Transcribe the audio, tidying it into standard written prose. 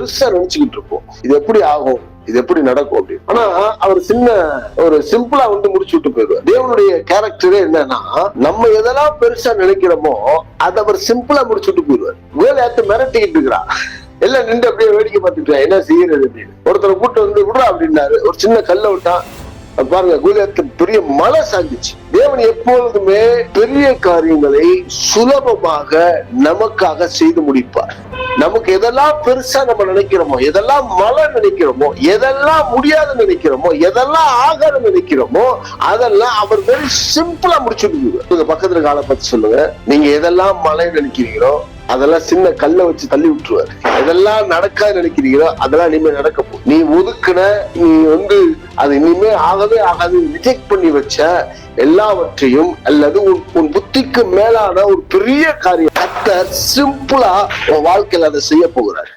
பெருசா நினைச்சுக்கிட்டு இருப்போம். இது எப்படி ஆகும், இது எப்படி நடக்கும் அப்படின்னு. ஆனா அவர் ஒரு சிம்பிளா முடிச்சு விட்டு போயிடுவார். தேவனுடைய கேரக்டரே என்னன்னா, நம்ம எதெல்லாம் பெருசா நினைக்கிறோமோ அதை அவர் சிம்பிளா முடிச்சுட்டு போயிடுவார். கோலியாத்து மிரட்டிக்கிட்டு இருக்கிறான், எல்லாம் நின்று அப்படியே வேடிக்கை பார்த்துட்டு என்ன செய்யறது அப்படின்னு. ஒருத்தரை கூட்டு விடுறா அப்படின்னாரு, ஒரு சின்ன கல்ல விட்டான். பாருங்க, கோலியாத்து பெரிய மலை சாஞ்சிச்சு. தேவன் எப்பொழுதுமே பெரிய காரியங்களை சுலபமாக நமக்காக செய்து முடிப்பார். நமக்கு எதெல்லாம் பெருசா நம்ம நினைக்கிறோமோ, எதெல்லாம் மலை நினைக்கிறோமோ, எதெல்லாம் முடியாது நினைக்கிறோமோ, எதெல்லாம் ஆகாத நினைக்கிறோமோ, அதெல்லாம் அவர் வெரி சிம்பிளா முடிச்சுட்டு பக்கத்துல காலை பார்த்து சொல்லுங்க, நீங்க எதெல்லாம் மலை நினைக்கிறீங்களோ அதெல்லாம் சின்ன கல்ல வச்சு தள்ளி விட்டுருவாரு. எதெல்லாம் நடக்காது நினைக்கிறீங்களோ அதெல்லாம் இனிமே நடக்க போகுது. நீ ஒதுக்குன, நீ அது இனிமே ஆகவே ஆகாது ரிஜெக்ட் பண்ணி வச்ச எல்லாவற்றையும் அல்லது உன் புத்திக்கு மேலான ஒரு பெரிய காரியம் கர்த்தர் சிம்பிளா உன் வாழ்க்கையில அதை செய்ய போகிறார்.